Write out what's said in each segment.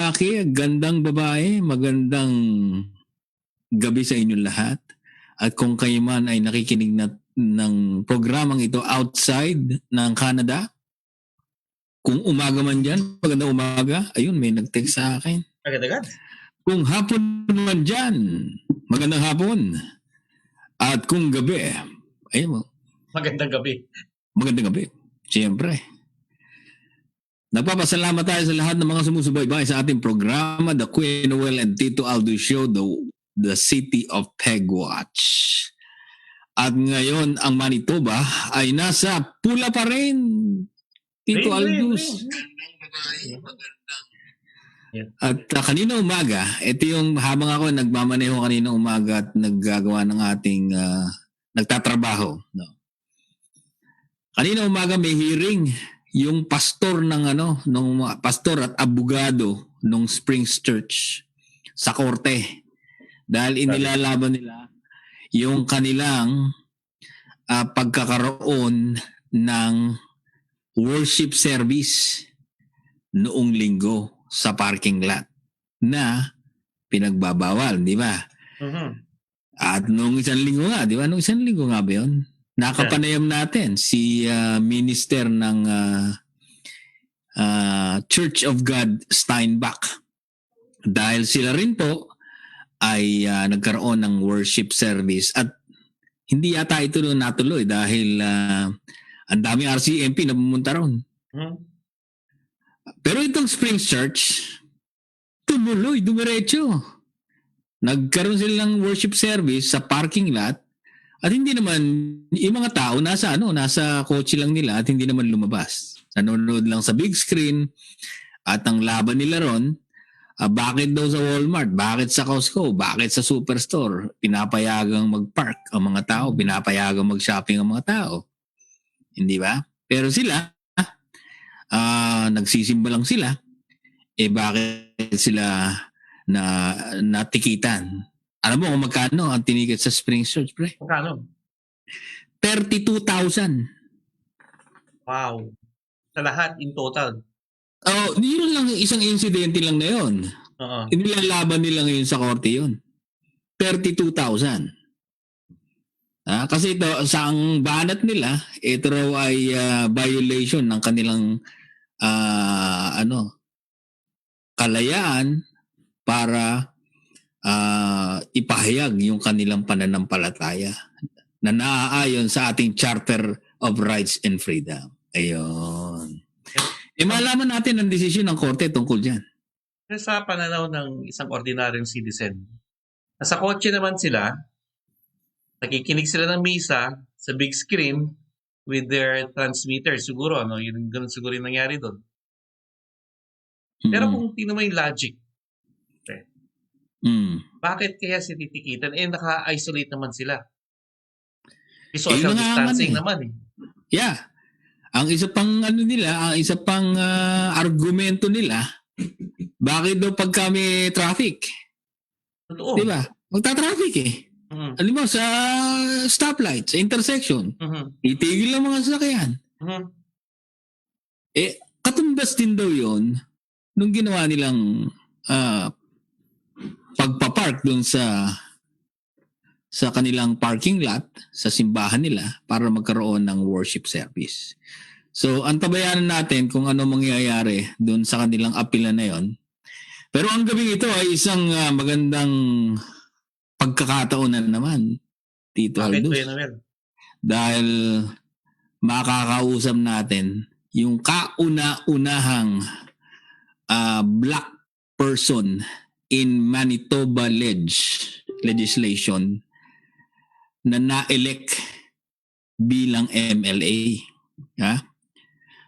lalaki, gandang babae, magandang gabi sa inyong lahat. At kung kayo man ay nakikinig ng programang ito outside ng Canada, kung umaga man dyan, magandang umaga, ayun, may nag-text sa akin. Agad-agad. Kung hapon man dyan, magandang hapon. At kung gabi, ayun, magandang gabi. Magandang gabi, siyempre. Nagpapasalamat tayo sa lahat ng mga sumusubaybay sa ating programa, The Kuya Noel and Tito Aldo Show, the City of Pegwatch. At ngayon, ang Manitoba ay nasa pula pa rin, Tito Aldous. At kanina umaga, ito yung habang ako nagmamaneho kanina umaga at naggagawa ng ating nagtatrabaho. No? Kanina umaga may hearing yung pastor nung pastor at abogado nung Springs Church sa korte dahil inilalaban nila yung kanilang pagkakaroon ng worship service noong linggo sa parking lot na pinagbabawal, di ba? Mm-hmm. At nung isang linggo nga, di ba? Nung isang linggo nga ba yun? Nakapanayam natin si minister ng Church of God Steinbach dahil sila rin po ay nagkaroon ng worship service at hindi yata ito natuloy dahil ang daming RCMP na pumunta ron. Pero itong Springs Church tumuloy, dumiretso. Nagkaroon sila ng worship service sa parking lot. At hindi naman, yung mga tao nasa kotse lang nila at hindi naman lumabas. Nanonood lang sa big screen at ang laban nila ron, bakit daw sa Walmart, bakit sa Costco, bakit sa Superstore, pinapayagang mag-park ang mga tao, pinapayagang mag-shopping ang mga tao. Hindi ba? Pero sila, nagsisimba lang sila, bakit sila natikitan? Alam mo kung magkano ang tiniket sa Springs Church, pre? Magkano? 32,000. Wow. Sa lahat in total? Oh, yun lang, isang insidente lang na yun. Inilalaban nila ngayon sa korte yun. 32,000. Kasi ito, sa ang banat nila, ito raw ay violation ng kanilang kalayaan para ipahayag yung kanilang pananampalataya na naaayon sa ating Charter of Rights and Freedom. Ayun. Malaman natin ang desisyon ng korte tungkol dyan. Sa pananaw ng isang ordinaryong citizen, nasa kotse naman sila, nakikinig sila ng misa sa big screen with their transmitter. Siguro, yun ganun siguro yung nangyari doon. Pero kung tingnan mo yung logic, bakit kaya titikitan? Naka-isolate naman sila. Social distancing naman eh. Yeah. Ang isa pang argumento nila, bakit daw pag kami traffic? Totoo. Di ba? Magta-traffic eh. Alam mo, sa stoplight, sa intersection, itigil lang mga sasakyan. Katumbas din daw yun nung ginawa nilang pagpapark doon sa kanilang parking lot sa simbahan nila para magkaroon ng worship service. So, antabayanan natin kung ano mangyayari doon sa kanilang apila na yon. Pero ang gabing ito ay isang magandang pagkakataon na naman, Tito Aldous. Dahil makakausap natin yung kauna-unahang black person in Manitoba legislation na na-elect bilang MLA.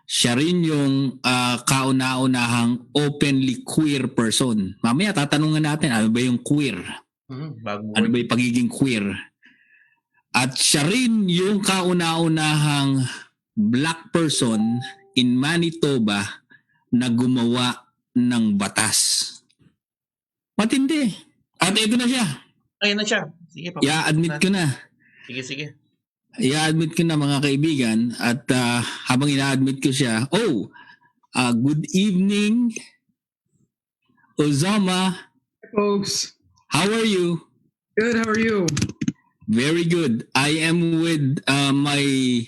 Siya rin yung kauna-unahang openly queer person. Mamaya tatanungan natin, ano ba yung queer? Ano ba yung pagiging queer? At siya rin yung kauna-unahang black person in Manitoba na gumawa ng batas. Matindi. At ito na siya. Ayun na siya. Sige, i-admit ko na. Sige. I-admit ko na mga kaibigan at habang ina-admit ko siya, good evening Uzama, Folks, how are you? good. How are you? Very good. I am with my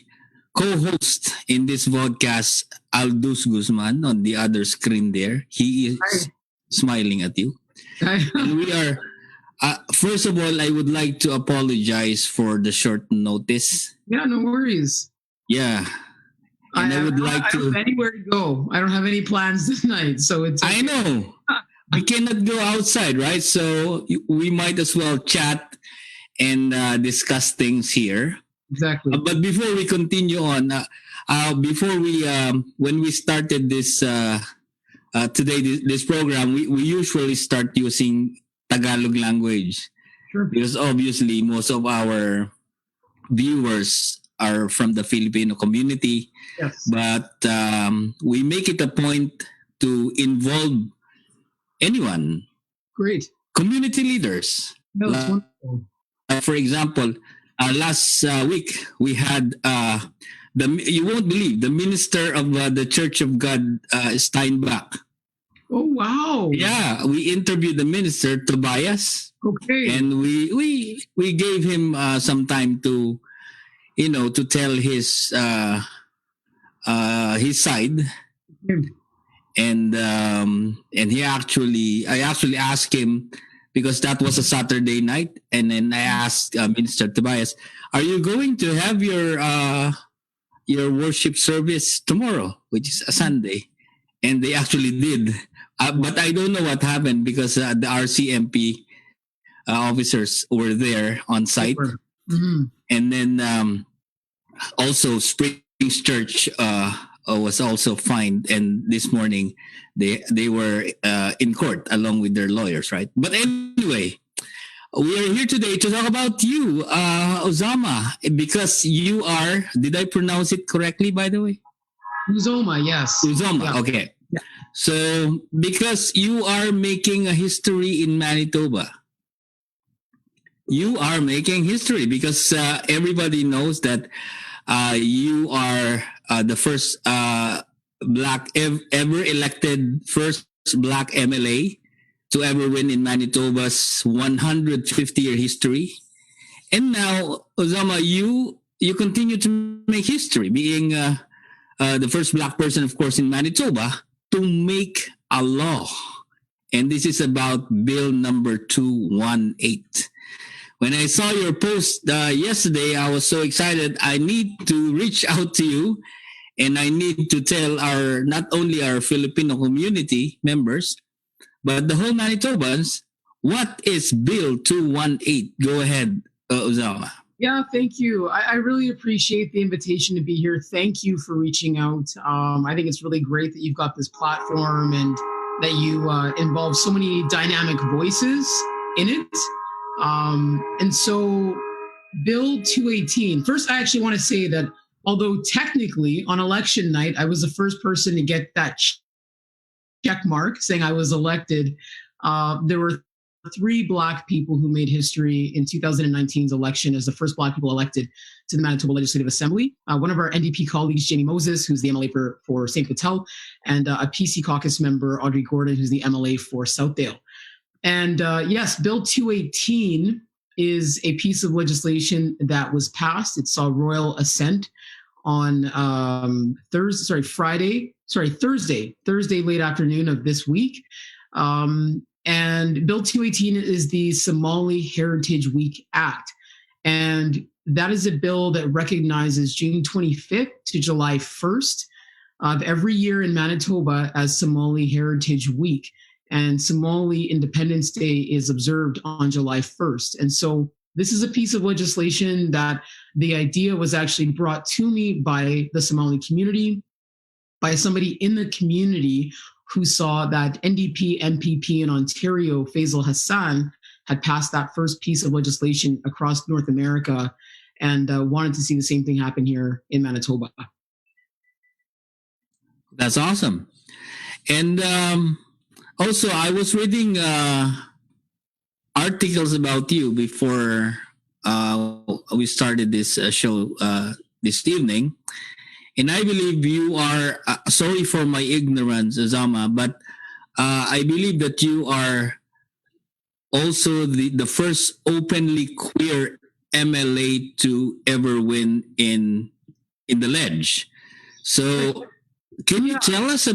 co-host in this podcast, Aldous Guzman, on the other screen there. He is Hi. smiling at you. Hi. And we are, first of all, I would like to apologize for the short notice. Yeah, no worries. Yeah. And I would like I don't to. have anywhere to go. I don't have any plans tonight, so it's. I okay. know. We cannot go outside, right? So we might as well chat and discuss things here. Exactly. But before we continue on, when we started this today, this program, we usually start using Tagalog language Sure. because obviously most of our viewers are from the Filipino community. Yes. But we make it a point to involve anyone, Great. community leaders. No, it's La- wonderful. For example, last week we had you won't believe the minister of the Church of God, Steinbach. Oh wow. Yeah, we interviewed the minister Tobias, Okay. and we gave him some time to, to tell his side. And I actually asked him, because that was a Saturday night, and then I asked Minister Tobias, "Are you going to have your worship service tomorrow, which is a Sunday?" And they actually did, but I don't know what happened because the RCMP officers were there on site, Mhm. and then also Springs Church was also fined, and this morning they were in court along with their lawyers, right? But anyway, we are here today to talk about you, Uzama, because you are. Did I pronounce it correctly, by the way? Uzoma, yes. Uzama. Yeah. Okay. Yeah. So because you are making a history in Manitoba. You are making history because everybody knows that you are the first black ever elected first black MLA to ever win in Manitoba's 150-year history. And now, Uzama, you continue to make history, being the first black person, of course, in Manitoba to make a law. And this is about Bill number 218. When I saw your post yesterday, I was so excited. I need to reach out to you, and I need to tell not only our Filipino community members, but the whole Manitobans, what is Bill 218? Go ahead, Uzama. Yeah, thank you. I really appreciate the invitation to be here. Thank you for reaching out. I think it's really great that you've got this platform and that you involve so many dynamic voices in it. And so Bill 218, first, I actually want to say that although technically on election night, I was the first person to get that check mark saying I was elected, there were 3 Black people who made history in 2019's election as the first Black people elected to the Manitoba Legislative Assembly. One of our NDP colleagues, Jamie Moses, who's the MLA for St. Vital, and a PC caucus member, Audrey Gordon, who's the MLA for Southdale. And yes, Bill 218 is a piece of legislation that was passed. It saw royal assent on Thursday late afternoon of this week. And Bill 218 is the Somali Heritage Week Act. And that is a bill that recognizes June 25th to July 1st of every year in Manitoba as Somali Heritage Week. And Somali Independence Day is observed on July 1st. And so this is a piece of legislation that the idea was actually brought to me by the Somali community, by somebody in the community who saw that NDP MPP in Ontario, Faisal Hassan, had passed that first piece of legislation across North America and wanted to see the same thing happen here in Manitoba. That's awesome. And also, I was reading articles about you before we started this show this evening. And I believe you are, sorry for my ignorance, Uzama, but I believe that you are also the first openly queer MLA to ever win in the ledge. So can you tell us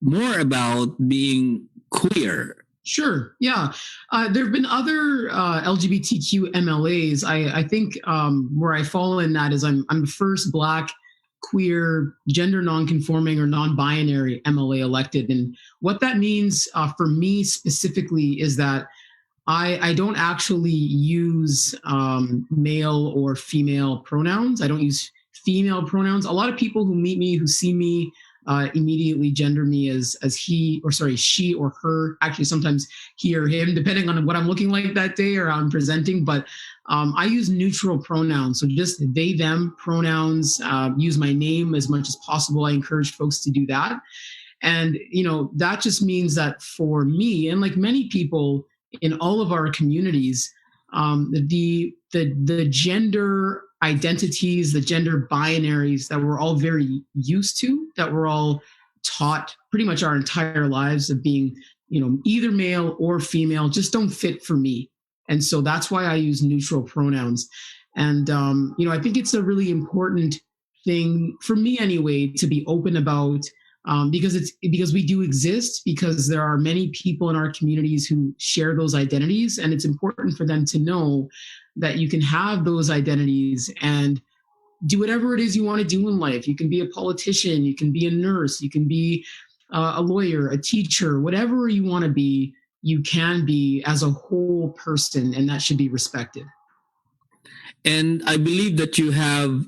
more about being queer? Sure. Yeah. There have been other LGBTQ MLAs. I think where I fall in that is I'm the first Black, queer, gender non-conforming or non-binary MLA elected. And what that means for me specifically is that I don't actually use male or female pronouns. I don't use female pronouns. A lot of people who meet me, who see me, immediately gender me as she or her. Actually, sometimes he or him, depending on what I'm looking like that day or how I'm presenting. But I use neutral pronouns, so just they them pronouns. Use my name as much as possible. I encourage folks to do that, and that just means that for me and like many people in all of our communities, the gender identities, the gender binaries that we're all very used to, that we're all taught pretty much our entire lives of being, either male or female, just don't fit for me. And so that's why I use neutral pronouns. And, I think it's a really important thing for me anyway, to be open about, because we do exist, because there are many people in our communities who share those identities. And it's important for them to know that you can have those identities and do whatever it is you want to do in life. You can be a politician, you can be a nurse, you can be a lawyer, a teacher, whatever you want to be, you can be as a whole person, and that should be respected. And I believe that you have,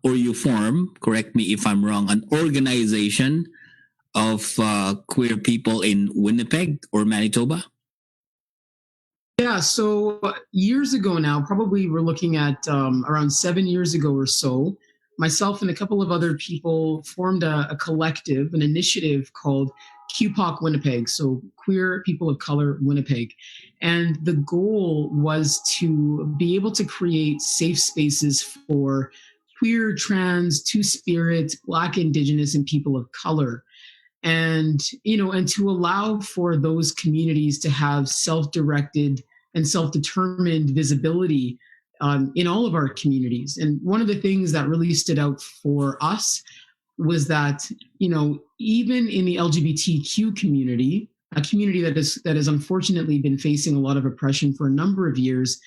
or you form, correct me if I'm wrong, an organization of queer people in Winnipeg or Manitoba? Yeah, so years ago now, probably we're looking at around 7 years ago or so, myself and a couple of other people formed a collective, an initiative called QPOC Winnipeg, so Queer People of Color Winnipeg. And the goal was to be able to create safe spaces for queer, trans, two-spirit, Black, Indigenous, and people of color. And, and to allow for those communities to have self-directed and self-determined visibility in all of our communities. And one of the things that really stood out for us was that, even in the LGBTQ community, a community that has unfortunately been facing a lot of oppression for a number of years,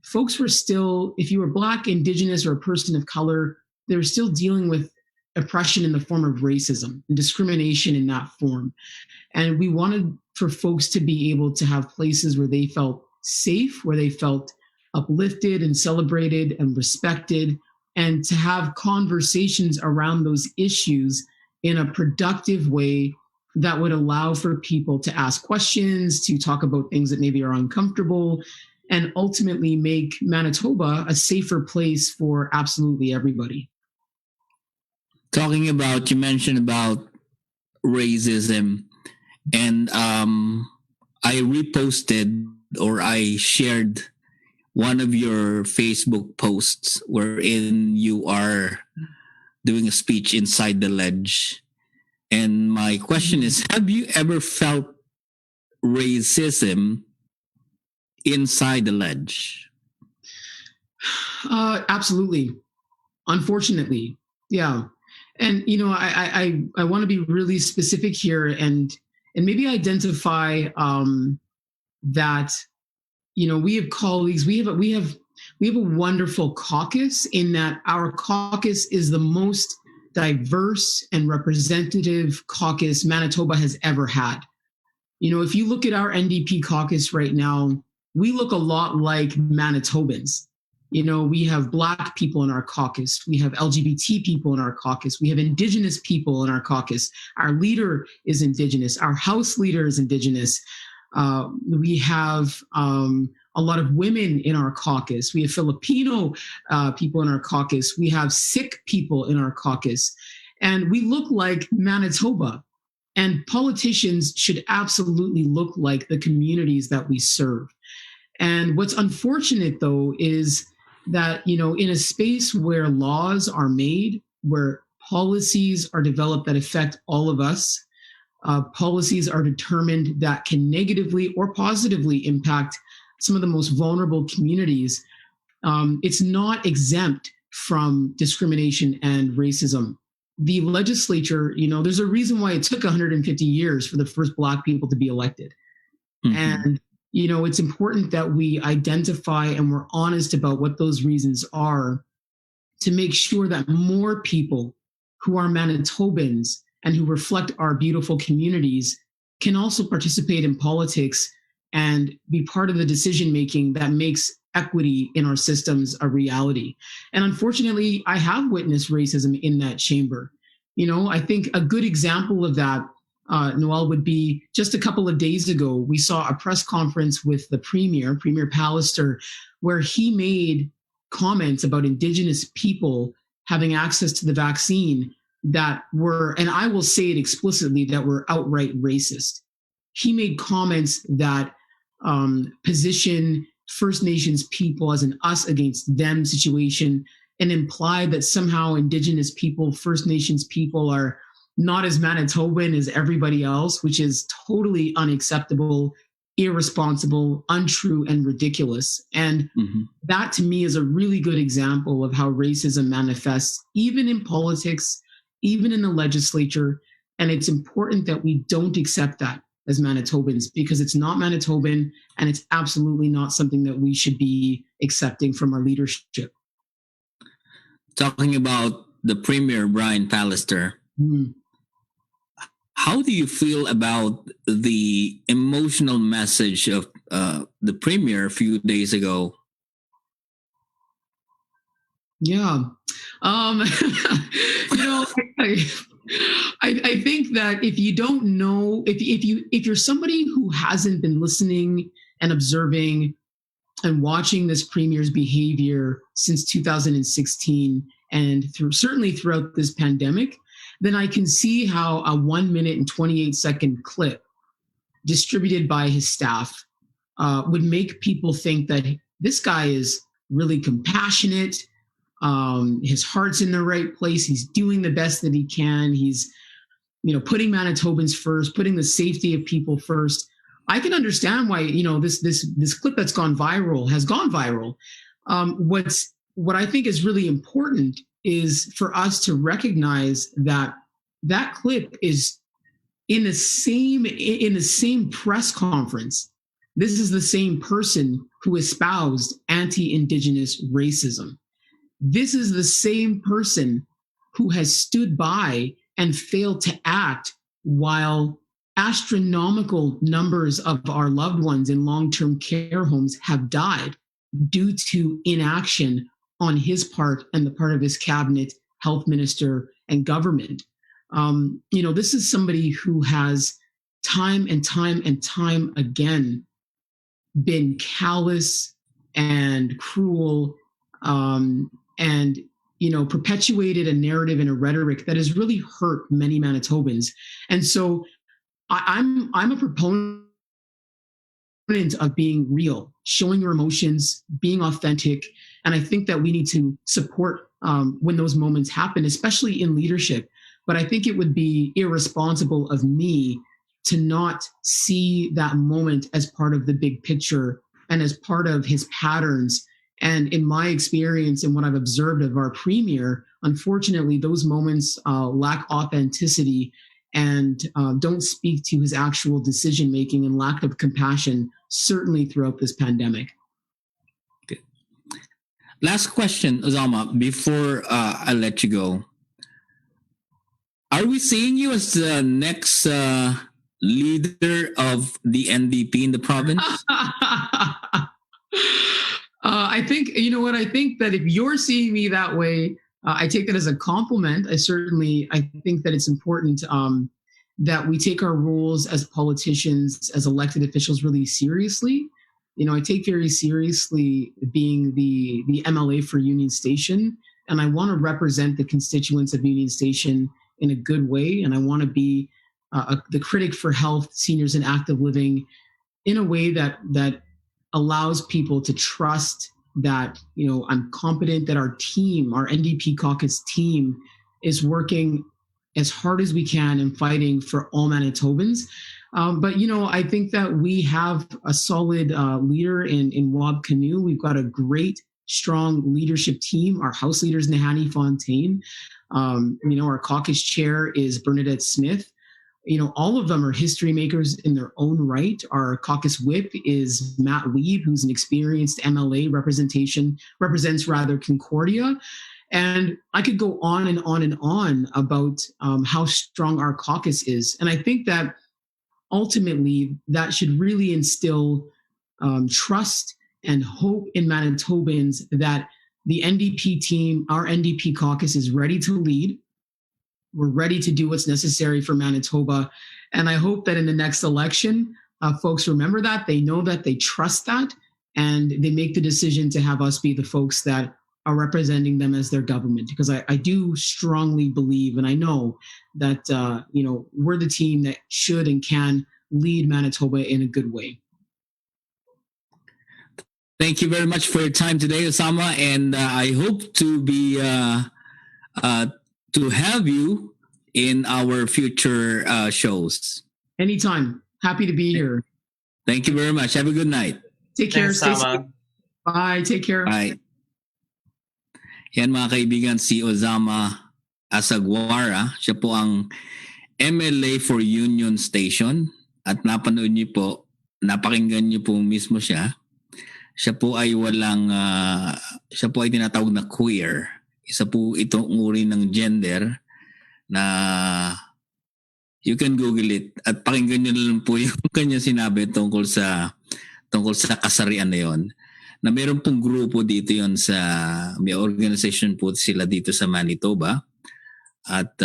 folks were still, if you were Black, Indigenous, or a person of color, they were still dealing with oppression in the form of racism and discrimination in that form. And we wanted for folks to be able to have places where they felt safe, where they felt uplifted and celebrated and respected, and to have conversations around those issues in a productive way that would allow for people to ask questions, to talk about things that maybe are uncomfortable, and ultimately make Manitoba a safer place for absolutely everybody. Talking about, you mentioned about racism, and I reposted or I shared one of your Facebook posts wherein you are doing a speech inside the ledge. And my question is, have you ever felt racism inside the ledge? Absolutely. Unfortunately. Yeah. And, I want to be really specific here and maybe identify that, we have colleagues, we have a wonderful caucus, in that our caucus is the most diverse and representative caucus Manitoba has ever had. If you look at our NDP caucus right now, we look a lot like Manitobans. We have Black people in our caucus. We have LGBT people in our caucus. We have Indigenous people in our caucus. Our leader is Indigenous. Our House leader is Indigenous. We have a lot of women in our caucus. We have Filipino people in our caucus. We have Sikh people in our caucus. And we look like Manitoba. And politicians should absolutely look like the communities that we serve. And what's unfortunate, though, is that, in a space where laws are made, where policies are developed that affect all of us, policies are determined that can negatively or positively impact some of the most vulnerable communities, it's not exempt from discrimination and racism. The legislature, there's a reason why it took 150 years for the first Black people to be elected. Mm-hmm. And, it's important that we identify and we're honest about what those reasons are to make sure that more people who are Manitobans and who reflect our beautiful communities can also participate in politics and be part of the decision-making that makes equity in our systems a reality. And unfortunately, I have witnessed racism in that chamber. I think a good example of that, Noel, would be just a couple of days ago, we saw a press conference with the Premier Pallister, where he made comments about Indigenous people having access to the vaccine that were, and I will say it explicitly, that were outright racist. He made comments that position First Nations people as an us against them situation and implied that somehow Indigenous people, First Nations people are not as Manitoban as everybody else, which is totally unacceptable, irresponsible, untrue, and ridiculous. And that to me is a really good example of how racism manifests, even in politics, even in the legislature. And it's important that we don't accept that as Manitobans, because it's not Manitoban and it's absolutely not something that we should be accepting from our leadership. Talking about the Premier, Brian Pallister, how do you feel about the emotional message of the Premier a few days ago? Yeah. I think that if you don't know, if you're somebody who hasn't been listening and observing and watching this Premier's behavior since 2016 and certainly throughout this pandemic, then I can see how a 1 minute and 28-second clip distributed by his staff would make people think that this guy is really compassionate. His heart's in the right place. He's doing the best that he can. He's, putting Manitobans first, putting the safety of people first. I can understand why, this clip that's gone viral has gone viral. What I think is really important is for us to recognize that that clip is in the same press conference. This is the same person who espoused anti-Indigenous racism. This is the same person who has stood by and failed to act while astronomical numbers of our loved ones in long-term care homes have died due to inaction on his part and the part of his cabinet, health minister, and government. This is somebody who has time and time and time again been callous and cruel, and perpetuated a narrative and a rhetoric that has really hurt many Manitobans. And so I'm a proponent of being real, showing your emotions, being authentic. And I think that we need to support when those moments happen, especially in leadership. But I think it would be irresponsible of me to not see that moment as part of the big picture and as part of his patterns. And in my experience and what I've observed of our Premier, unfortunately, those moments lack authenticity and don't speak to his actual decision-making and lack of compassion, certainly throughout this pandemic. Okay. Last question, Uzama, before I let you go. Are we seeing you as the next leader of the NDP in the province? I think, I think that if you're seeing me that way, I take that as a compliment. I think that it's important that we take our roles as politicians, as elected officials really seriously. I take very seriously being the MLA for Union Station, and I want to represent the constituents of Union Station in a good way. And I want to be the critic for health, seniors, and active living in a way that allows people to trust that, I'm competent, that our team, our NDP caucus team, is working as hard as we can in fighting for all Manitobans. But I think that we have a solid leader in Wab Canoe. We've got a great, strong leadership team. Our House leader is Nahani Fontaine. Our caucus chair is Bernadette Smith. All of them are history makers in their own right. Our caucus whip is Matt Weeb, who's an experienced MLA represents Concordia. And I could go on and on and on about how strong our caucus is. And I think that ultimately that should really instill trust and hope in Manitobans that the NDP team, our NDP caucus, is ready to lead. We're ready to do what's necessary for Manitoba. And I hope that in the next election, folks remember that, they know that, they trust that, and they make the decision to have us be the folks that are representing them as their government. Because I do strongly believe, and I know that, we're the team that should and can lead Manitoba in a good way. Thank you very much for your time today, Osama, and I hope to be to have you in our future shows. Anytime. Happy to be here. Thank you very much. Have a good night. Take care. Thanks, Stay Sama. safe. Bye. Take care. Bye. Yan mga kaibigan, si Osama Asaguara. Siya po ang MLA for Union Station. At napanood niyo po, napakinggan niyo po mismo siya. Siya po ay siya po ay tinatawag na queer. Isa po itong uri ng gender na you can Google it at pakinggan niyo lang po yung kanya sinabi tungkol sa kasarian na yon. Na meron pong grupo dito yon may organization po sila dito sa Manitoba. At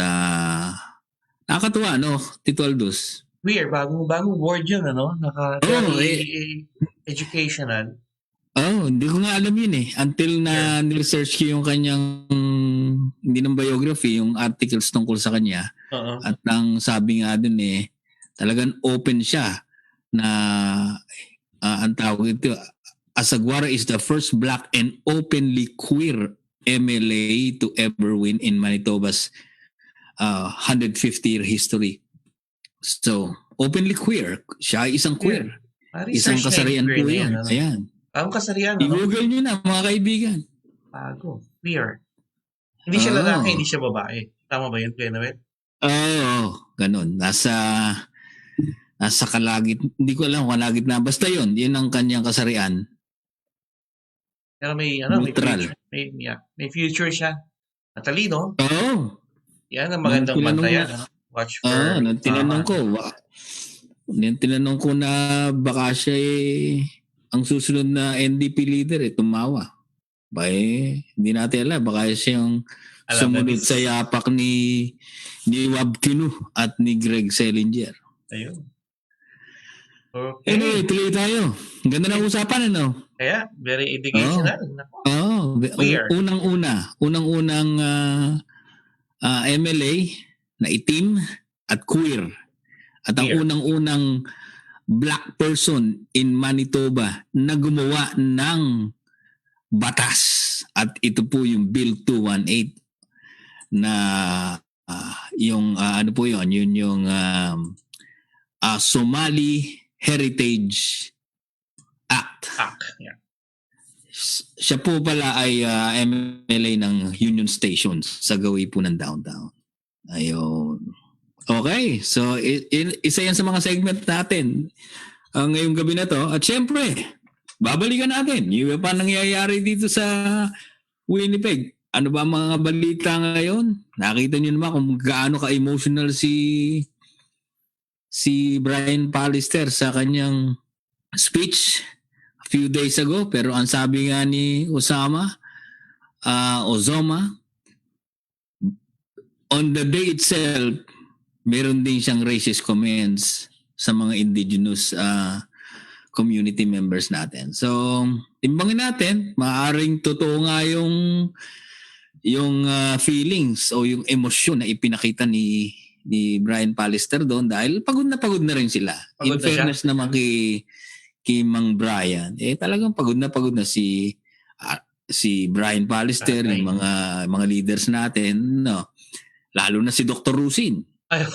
nakakatuwa, no, Tito Aldous? Weird, bagong word yun, ano? Educational. Hindi ko nga alam yun eh. Until na niresearch ko yung kanyang, hindi ng biography, yung articles tungkol sa kanya. Uh-uh. At ang sabi nga dun talagang open siya na ang tawag ito, Asaguara is the first black and openly queer MLA to ever win in Manitoba's 150-year history. So, openly queer. Siya ay isang queer. Isang kasarian po yan. Ayan. Ang kasarian, ano? I-google nyo na, mga kaibigan. Bago. Queer. Hindi siya lalaki, hindi siya babae. Tama ba yun, Kuya Noel? Ganun. Nasa kalagit, hindi ko alam kung kalagit na. Basta yun ang kanyang kasarian. Pero may neutral. May future siya. Matalino. Yan ang magandang bantayan. Watch for... Nung tinanong ko na baka siya ang susunod na NDP leader, tumawa. Hindi natin alam. Baka siya yung sumunod sa yapak ni Wab Canoe at ni Greg Selinger. Ayun. Okay. Anyway, tuloy tayo. Ganda ng usapan, ano? Kaya, very educational. Unang-unang MLA na itim at queer. At ang unang-unang black person in Manitoba na gumawa ng batas. At ito po yung Bill 218 na yung yun yung Somali Heritage Act. Yeah. Siya po pala ay MLA ng Union Station sa gawi po ng downtown. Ayun. Okay, so isa yan sa mga segment natin ngayong gabi na to. At syempre, babalikan natin yung pa nangyayari dito sa Winnipeg. Ano ba mga balita ngayon? Nakita niyo naman kung gaano ka-emotional si Brian Pallister sa kanyang speech a few days ago. Pero ang sabi nga ni Osama, on the day itself, meron din siyang racist comments sa mga indigenous community members natin. So, timbangin natin, maaaring totoo nga yung feelings o yung emosyon na ipinakita ni Brian Pallister doon dahil pagod na rin sila. In fairness naman kay Mang Brian, talagang pagod na si Brian Pallister, yung mga leaders natin, no. Lalo na si Dr. Rusin. Ay,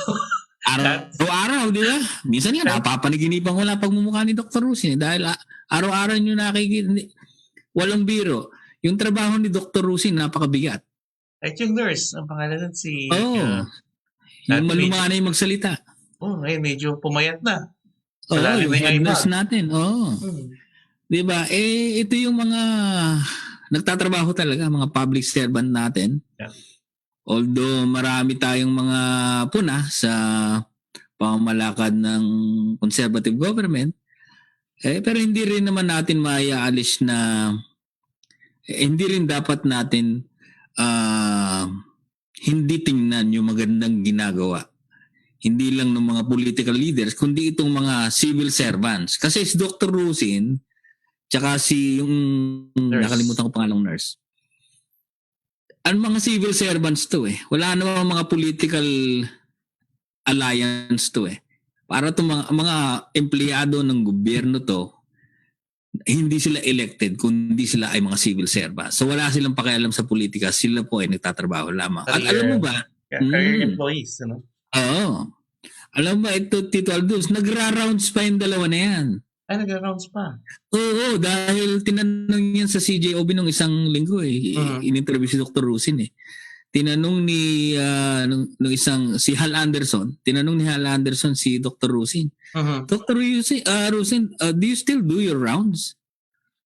Araw-araw, di ba? Minsan nga, napapanaginipan ko na pagmumukha ni Dr. Rusin. Dahil araw-araw nyo nakikita. Walang biro. Yung trabaho ni Dr. Rusin, napakabigat. at yung nurse, ang pangalan nun si... Yung malumanay magsalita. Ngayon medyo pumayat na. Yung head nurse natin. Di ba? Ito yung mga nagtatrabaho talaga, mga public servant natin. Yeah. Although marami tayong mga puna sa pamamalakad ng conservative government, pero hindi rin naman natin maiaalis na hindi rin dapat natin hindi tingnan yung magandang ginagawa. Hindi lang ng mga political leaders, kundi itong mga civil servants. Kasi si Dr. Rusin, tsaka si yung nakalimutan ko pangalang nurse. Ang mga civil servants to Wala namang mga political alliance to Para itong mga empleyado ng gobyerno to, hindi sila elected, kundi sila ay mga civil servants. So wala silang pakialam sa politika, sila po ay nagtatrabaho lamang. At alam mo ba? Career employees, ano? Oo. Alam mo ba, ito, Tito Aldous, nagra-rounds pa yung dalawa na yan. Ay, nagra-rounds pa? Oo, dahil tinanong yan sa CJOB nung isang linggo in-interview si Dr. Rusin Tinanong ni nung isang si Hal Anderson, si Dr. Rusin. Dr. Rusin, do you still do your rounds?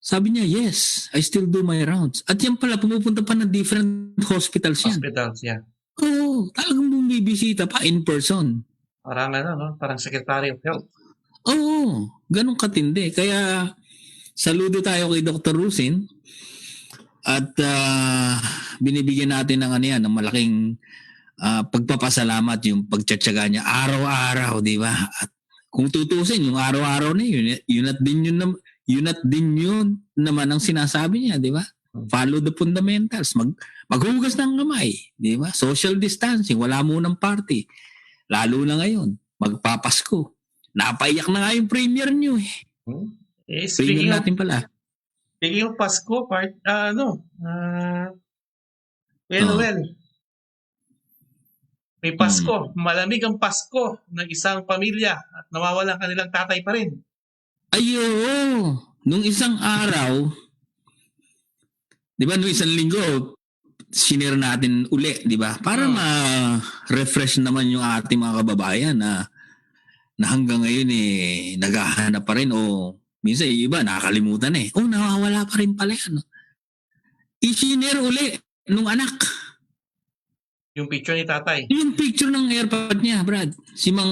Sabi niya, yes, I still do my rounds. At yan pala, pumupunta pa ng different hospitals yan. Hospitals, yeah. Oo, talagang bumibisita pa in person. Parang parang Secretary of Health. Oo, ganun katindi. Kaya saludo tayo kay Dr. Rusin at binibigyan natin ng malaking pagpapasalamat yung pagtsatsaga niya araw-araw, di ba? At kung tutusin yung araw-araw na yun at din yun naman ang sinasabi niya, di ba? Follow the fundamentals. Maghugas ng kamay, di ba? Social distancing, wala munang party. Lalo na ngayon, magpapasko. Napaiyak na nga yung premier nyo premier natin pala. Speaking of Pasko, may Pasko. Malamig ang Pasko ng isang pamilya at nawawalan kanilang tatay pa rin. Ayo, nung isang araw, di ba, nung isang linggo, sinare natin uli, di ba? Para ma-refresh naman yung ating mga kababayan na hanggang ngayon naghahanap pa rin o minsan yung iba nakakalimutan nawawala pa rin pala yan. I-sinare uli nung anak. Yung picture ni tatay. Yung picture ng airpod niya, Brad. Si Mang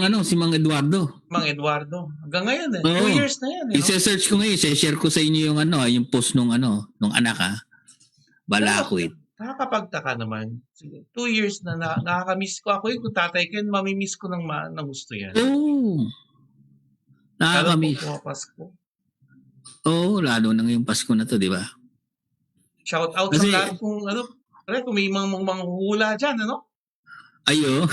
Eduardo. Mang Eduardo. Hanggang ngayon 2 years na yan. I-search ko ngayon, i-share ko sa inyo yung post nung anak Balakwit. Nakakapagtaka naman. 2 years na nakakamiss ko. Ako kung tatay ko yun, mamimiss ko ng gusto yan. Oo. Nakakamiss. Lalo po Pasko. Oo, lalo na ngayong Pasko na to, di ba? Shout out sa lahat kung kung may mga hula dyan, Ayo.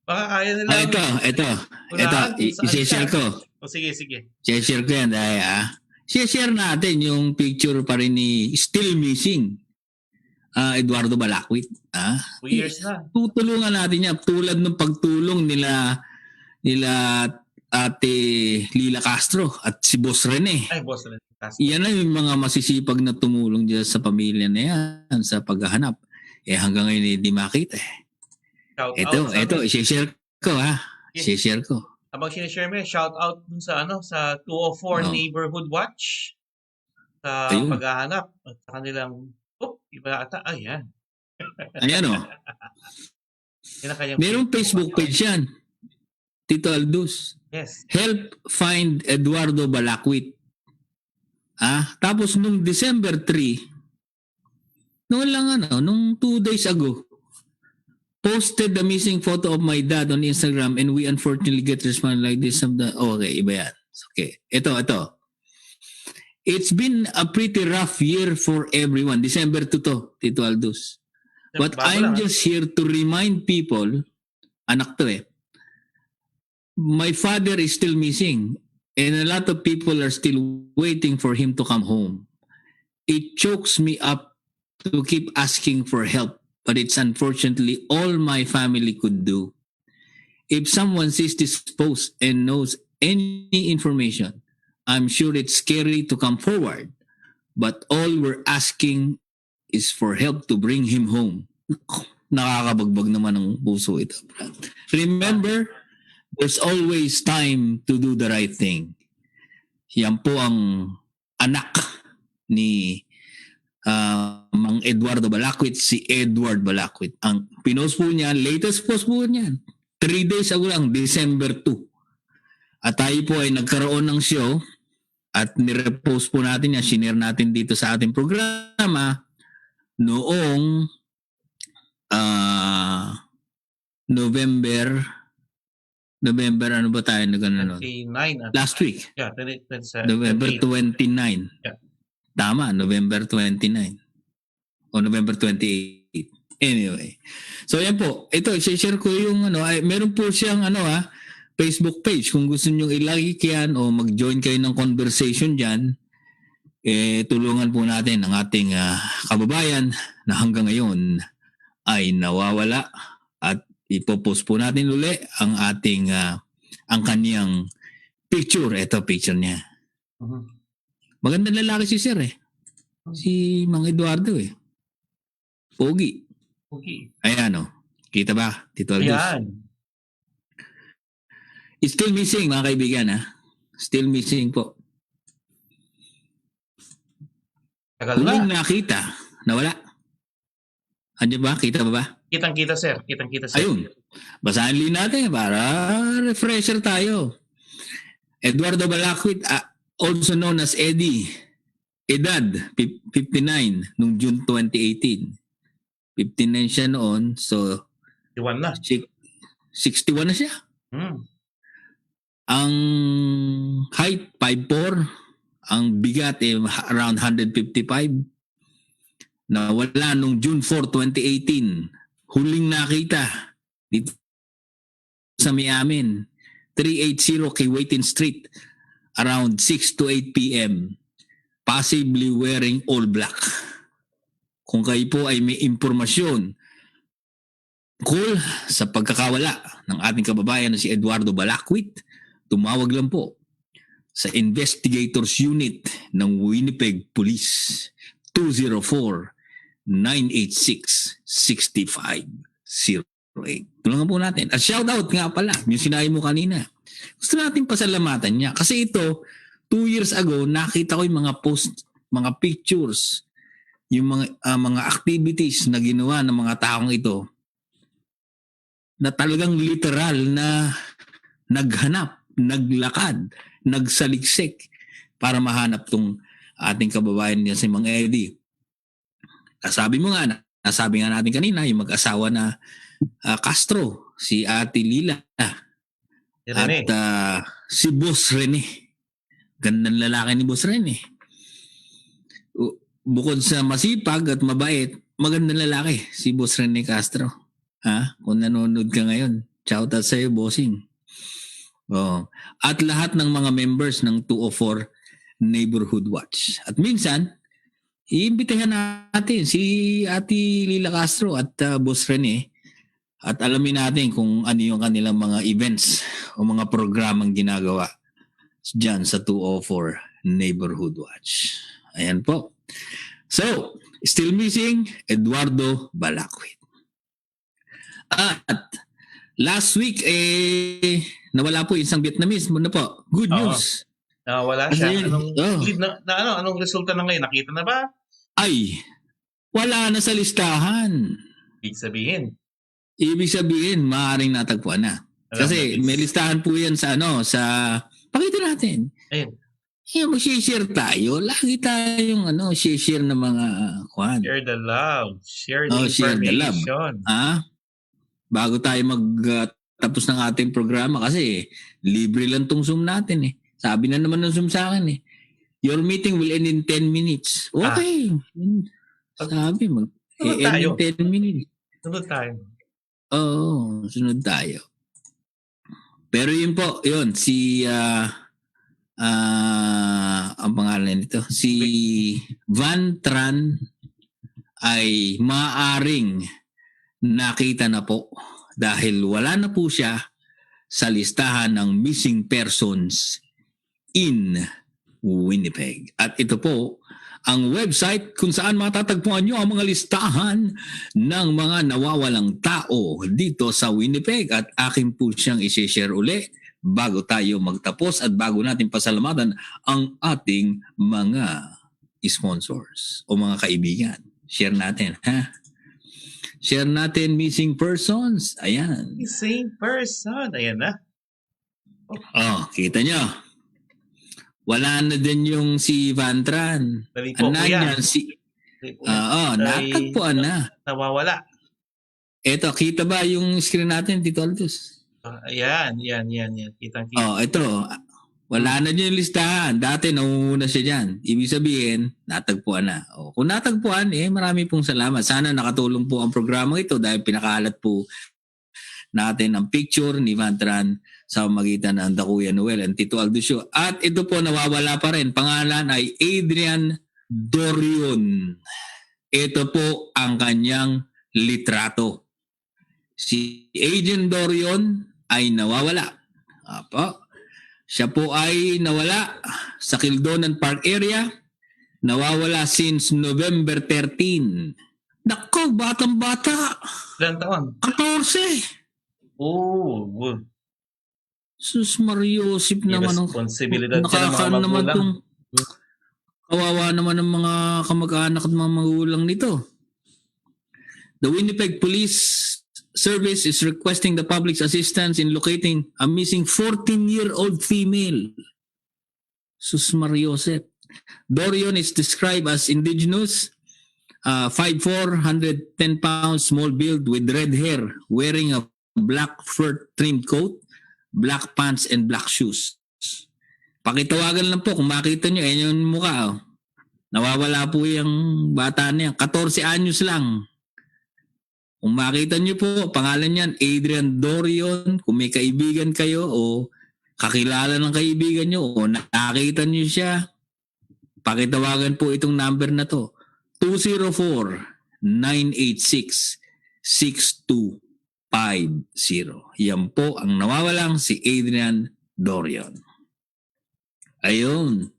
Baka kaya nila. Ito. I-share ko. Sige. I-share ko yan dahil share natin yung picture pa rin ni Still Missing Eduardo Balakwit. 2 years na. Tutulungan natin niya tulad ng pagtulong nila Ate Lila Castro at si Boss Rene. Ay, Boss Rene Castro. Yan ang yung mga masisipag na tumulong dyan sa pamilya na yan sa paghahanap. Hanggang ngayon hindi makita. Ito, i-share ko I-share ko. Habang sinishare mo, shout out dun sa 204 Neighborhood Watch sa paghahanap at sa kanilang iba ata. Ayan. Ayan Merong Facebook page yan. Tito Aldous. Yes. Help find Eduardo Balakwit. Tapos nung December 3, nung 2 days ago, posted the missing photo of my dad on Instagram and we unfortunately get response like this. Okay, iba yan. Okay, ito. It's been a pretty rough year for everyone. December 2 to, Tito Aldous. But I'm just here to remind people, anak to my father is still missing and a lot of people are still waiting for him to come home. It chokes me up to keep asking for help. but it's unfortunately all my family could do. If someone sees this post and knows any information, I'm sure it's scary to come forward. But all we're asking is for help to bring him home. Nakakabagbag naman ng puso ito. Remember, there's always time to do the right thing. Yan po ang anak ni Mang Eduardo Balacquit, si Edward Balacquit. Ang pinost po niya, latest post po niya, 3 days ago lang, December 2. At tayo po ay nagkaroon ng show at nirepost po natin yan, shinare natin dito sa ating programa noong November ano ba tayo na gano'n? 29. Last week. Yeah, 27. November 29. Yeah. Tama, November 29. O November 28. Anyway. So yan po. Ito, i-share ko yung meron po siyang Facebook page. Kung gusto niyo i-like yan o mag-join kayo ng conversation diyan, tulungan po natin ang ating kababayan na hanggang ngayon ay nawawala at ipopost po natin uli ang ating ang kaniyang picture. Ito picture niya. Mhm. Magandang lalaki si Sir Si Mang Eduardo Pogi. Okay. Ayan Kita ba? Tito Aldous? Yan. It's still missing mga kaibigan Still missing po. Tagal Huling na. nakita. Nawala. Andiyan ba? Kita ba ba? Kitang-kita, sir. Kitang-kita, sir. Ayun. Basahin natin para refresher tayo. Eduardo Balacquit, also known as Eddie. Edad, 59 noong June 2018. 59 siya noon. So, 61 na. 61 na siya. Ang height, 5'4". Ang bigat around 155. Nawala noong June 4, 2018. Huling nakita dito sa Miamin. 380 Keewatin Street around 6 to 8 p.m. Possibly wearing all black. Kung kayo po ay may impormasyon sa pagkakawala ng ating kababayan na si Eduardo Balacquit, tumawag lang po sa Investigators Unit ng Winnipeg Police 204-986-6508. Tulungan po natin. At shoutout nga pala, yung sinabi mo kanina. Gusto natin pasalamatan niya. Kasi ito, 2 years ago, nakita ko yung mga post, mga pictures, yung mga activities na ginawa ng mga taong ito na talagang literal na naghanap, naglakad, nagsaliksik para mahanap tong ating kababayan niya si Mang Eddie. Nasabi nga natin kanina, yung mag-asawa na Castro, si Ate Lila Rene. at si Boss Rene. Gandang lalaki ni Boss Rene. Bukod sa masipag at mabait, magandang lalaki si Boss Rene Castro. Kung nanonood ka ngayon, shout out sa iyo, bossing. At lahat ng mga members ng 204 Neighborhood Watch. At minsan, iimbitahan natin si Ate Lila Castro at Boss Rene at alamin natin kung ano yung kanilang mga events o mga programang ginagawa dyan sa 204 Neighborhood Watch. Ayan po. So, still missing, Eduardo Balacquit. At last week, nawala po isang Vietnamese. Ano po? Good news. Wala siya. Kasi, Anong resulta na ngayon? Nakita na ba? Ay, wala na sa listahan. Ibig sabihin, maaaring natagpuan na. Kasi may listahan po yan sa pakita natin. Ayun. Mag-share tayo. Lagi tayong share ng mga kwan. Share the love. Share the Share the love. information. Bago tayo tapos ng ating programa kasi libre lang tong Zoom natin Sabi na naman ng Zoom sa akin your meeting will end in 10 minutes. Okay. Sabi end in 10 minutes. Sunod tayo. Oo, sunod tayo. Pero yun po, si ang pangalan nito, si Van Tran ay maaring nakita na po dahil wala na po siya sa listahan ng missing persons in Winnipeg. At ito po ang website kung saan matatagpuan nyo ang mga listahan ng mga nawawalang tao dito sa Winnipeg. At akin po siyang isi-share uli bago tayo magtapos at bago natin pasalamatan ang ating mga sponsors o mga kaibigan. Share natin, ha? Share natin missing persons. Ayan. Same person. Ayan na. Oh, kita nyo. Wala na din yung si Van Tran. Dali po, Ano kuya. yan? Dali po. Natagpuan na. Nawawala. Eto, kita ba yung screen natin, Tito Aldous? Ayan. Kitang-kita. Oh, ito. Wala na din yung listahan. Dati nauuna siya dyan. Ibig sabihin, natagpuan na. O, kung natagpuan, marami pong salamat. Sana nakatulong po ang programa ito dahil pinakalat po natin ang picture ni Van Tran sa magitan ng Dakuya Noel and Tito Aldous Show. At ito po nawawala pa rin. Pangalan ay Adrian Dorion. Ito po ang kanyang litrato. Si Adrian Dorion ay nawawala. Apo. Siya po ay nawala sa Kildonan Park area. Nawawala since November 13. Nako, batang-bata. Ilang taon? 14. Oh, good. Sus Mariosip naman. Responsibilidad ka ng mga Nakakaano naman magulang. tong kawawa naman ng mga kamag-anak at mga magulang nito. The Winnipeg Police Service is requesting the public's assistance in locating a missing 14-year-old female. Sus Mariosep. Dorion is described as indigenous, 5'4", 110 pounds, small build with red hair, wearing a black fur-trimmed coat, black pants, and black shoes. Pakitawagan lang po kung makita nyo, yung mukha. Oh. Nawawala po yung bata niya. 14 anyos lang. Kung makita niyo po, pangalan niyan, Adrian Dorion. Kung may kaibigan kayo o kakilala ng kaibigan niyo o nakita niyo siya, pakitawagan po itong number na to. 204-986-6250. Yan po ang nawawalang si Adrian Dorion. Ayun.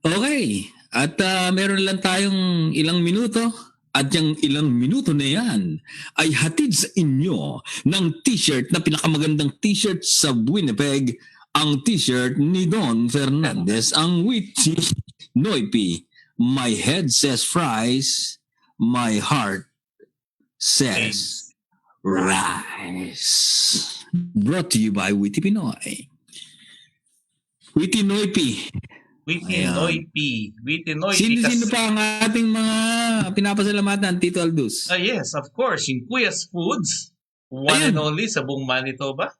Okay. At meron lang tayong ilang minuto. At yung ilang minuto na yan ay hatid sa inyo ng t-shirt na pinakamagandang t-shirt sa Winnipeg, ang t-shirt ni Don Fernandez, ang witty Noipi. My head says fries, my heart says rice. Brought to you by Witty Pinoy. Witty Noipi. Witty Noipi. Sino pa ang ating mga pinapasalamatan, Tito Aldous? Yes, of course. Yung Kuya's Foods. One and only sa buong Manitoba.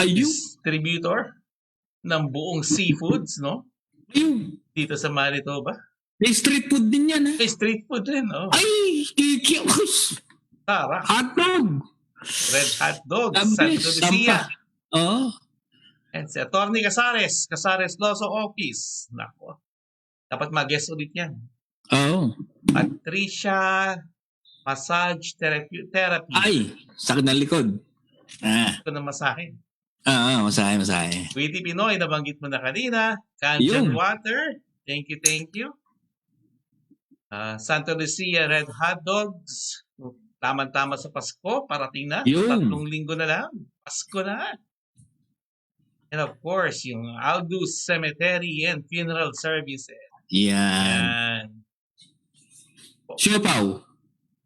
Ayun. Distributor ng buong seafoods, no? Ayun. Dito sa Manitoba. May street food din yan, ha? Street food din, oh. Ay, kikiyos. Tara. Hotdog. Red hot dogs. Abis, Santo Lucia. Oo. And si Atty. Casares Loso Office. Nako. Dapat mag-guest ulit yan. Oo. Patricia Massage Therapy. Ay, sakit ng likod. Ito na masahe. Masahe. Witty Pinoy, nabanggit mo na kanina. Kanjan Yun. Water. Thank you. Santa Lucia Red Hot Dogs. Tama-tama sa Pasko. Parating na. Yun. 3 linggo na lang. Pasko na. And of course, yung Aldous Cemetery and Funeral Services. Yan. Siopaw.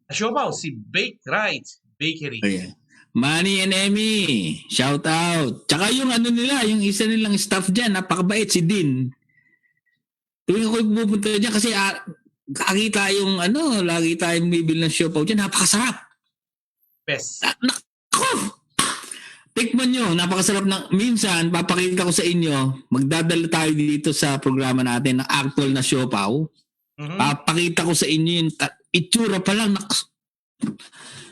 Siopaw, si Bake Right Bakery. Ayan. Manny and Emmy, shout out. Tsaka yung ano nila, yung isa nilang staff dyan, napakabait, si Dean. Tuwing ako pupunta dyan kasi lagi tayong bibili ng siopaw dyan, napakasarap. Best. Nako! Tikman nyo, napakasarap minsan, papakita ko sa inyo, magdadala tayo dito sa programa natin ng actual na siopaw. Mm-hmm. Papakita ko sa inyo yung itsura pa lang.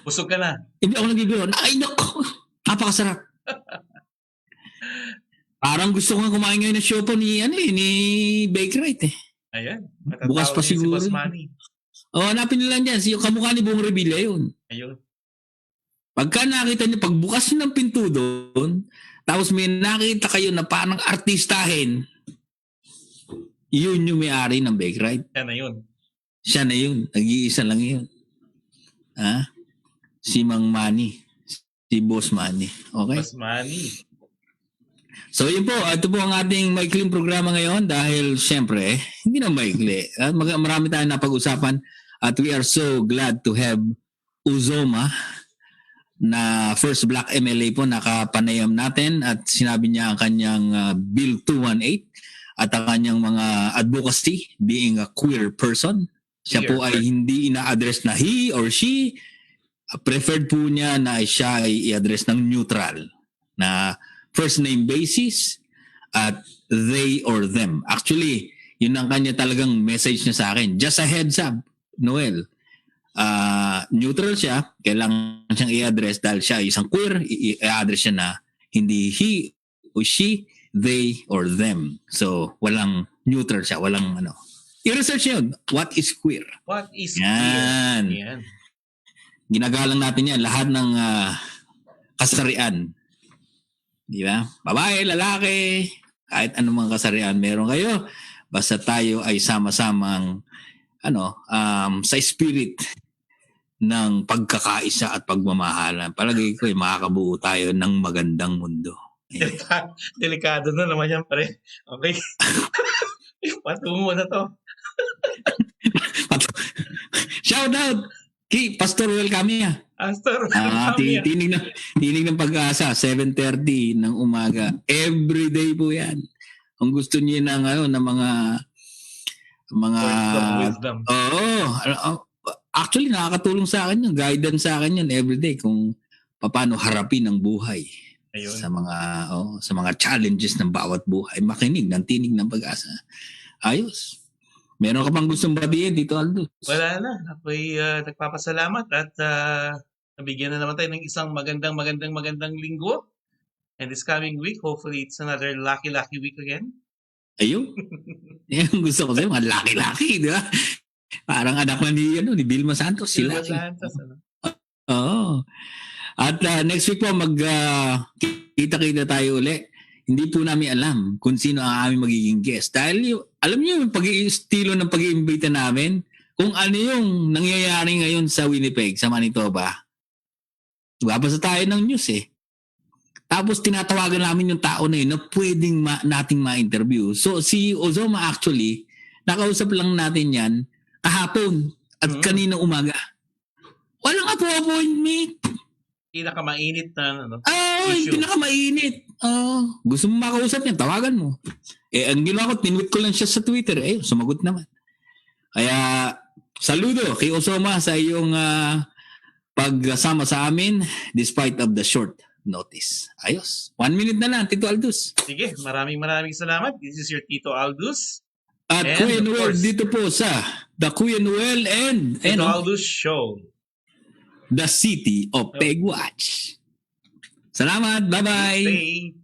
Busog ka na. Hindi ako nagigilo. Ay, nako! Napakasarap. Parang gusto ko nga kumain ngayon ng siopaw ni Bake Right eh. Ayan. Bukas pa siguro. Si Boss Manny. Hanapin nila dyan. Kamukha ni Bong Revilla yun. Ayun. Pagka nakita niyo, pagbukas niyo ng pinto doon, tapos may nakita kayo na parang artistahin, yun yung may-ari ng bike ride. Yan na yun. Siya na yun. Nag-iisa lang yun. Ha? Si Mang Manny. Si Boss Manny. Okay? Mas money. So yun po, ito po ang ating maikling programa ngayon dahil syempre, hindi na maikli. Marami tayong napag-usapan at we are so glad to have Uzoma na first Black MLA po nakapanayam natin at sinabi niya ang kanyang Bill 218 at ang kanyang mga advocacy being a queer person. Siya po ay hindi ina-address na he or she. Preferred po niya na siya ay i-address ng neutral na first name basis at they or them. Actually, yun ang kanya talagang message niya sa akin. Just a heads up, Noel. Neutral siya, kailangan siyang i-address dahil siya isang queer, i-address siya na hindi he or she, they or them. So, walang neutral siya, walang ano. I-research yun. What is queer? What is Yan. queer? Yan. Ginagalang natin yan. Lahat ng kasarian. Di ba? Babae, lalaki, kahit anong mga kasarian meron kayo. Basta tayo ay sama-samang sa spirit ng pagkakaisa at pagmamahalan. Palagay ko ay makakabuo tayo ng magandang mundo. Delikado na naman yan, pare. Okay. Patungo na to. Shout out kay Pastor Well Camia. Pastor, tinig ng Pag-asa, 7:30 ng umaga. Every day po yan. Kung gusto niyo ng mga wisdom. Actually, nakakatulong sa akin yun. Guidance sa akin yun everyday kung paano harapin ang buhay. Ayun. Sa mga challenges ng bawat buhay. Makinig ng tinig ng Pag-asa. Ayos. Meron ka pang gustong batiin dito, Aldous? Wala na. Ako'y nagpapasalamat at nabigyan na naman tayo ng isang magandang linggo. And this coming week, hopefully it's another lucky week again. Ayun. Yan gusto ko sa'yo, mga laki-laki, di ba? Parang anak na ni Vilma Santos. Vilma Santos, ano? Oo. At next week po, kita-kita tayo uli. Hindi po namin alam kung sino ang aming magiging guest. Dahil alam niyo yung estilo ng pag-iimbita namin, kung ano yung nangyayari ngayon sa Winnipeg, sa Manitoba. Babasa tayo ng news eh. Tapos tinatawagan namin yung tao na yun na pwedeng nating ma-interview. So si Uzoma actually, nakausap lang natin yan kahapon at kaninang umaga. Walang appointment. Pinakamainit na issue. Pinakamainit. Gusto mo makausap niya, tawagan mo. Ang ginawa ko, tinweet ko lang siya sa Twitter. Sumagot naman. Kaya, saludo kay Uzoma sa iyong pagsama sa amin despite of the short notice. Ayos. 1 minute na lang, Tito Aldous. Sige, maraming salamat. This is your Tito Aldous. At Kuya Noel dito po sa The Kuya Noel and Tito Aldous Show. The City of Pegwatch. Salamat. Bye-bye. Stay